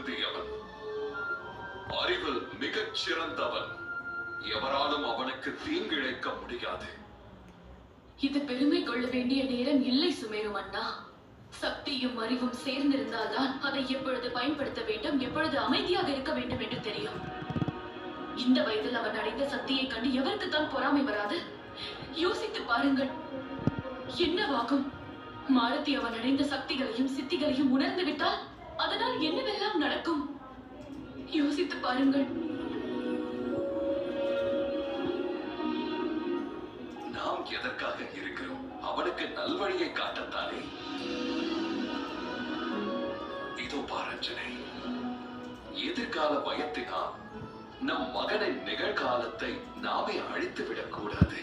பொருந்தியவன், அறிவில் மிகச் சிறந்தவன். எவராலும் அவனுக்கு தீங்கிழைக்க முடியாது. இது பெருமை கொள்ள வேண்டிய நேரம் இல்லை சுமேரு மன்னா. சக்தியும் அறிவும் சேர்ந்திருந்தால்தான் அதை எப்பொழுது பயன்படுத்த வேண்டும், எப்பொழுது அமைதியாக இருக்க வேண்டும் என்று தெரியும். இந்த வயதில் அவன் அடைந்த சக்தியை கண்டு எவருக்குத்தான் பொறாமை வராது? யோசித்து பாருங்கள், என்னவாகும்? மாருதி அவன் அடைந்த சக்திகளையும் சித்திகளையும் உணர்ந்து விட்டால் அதனால் என்னவெல்லாம் நடக்கும்? யோசித்து பாருங்கள். நாம் எதற்காக இருக்கிறோம்? அவனுக்கு நல்வழியை காட்டத்தானே. இதோ பாரஞ்சனை, எதிர்கால பயத்தினால் நம் மகனின் நிகழ்காலத்தை நாமே அழித்து விடக் கூடாது.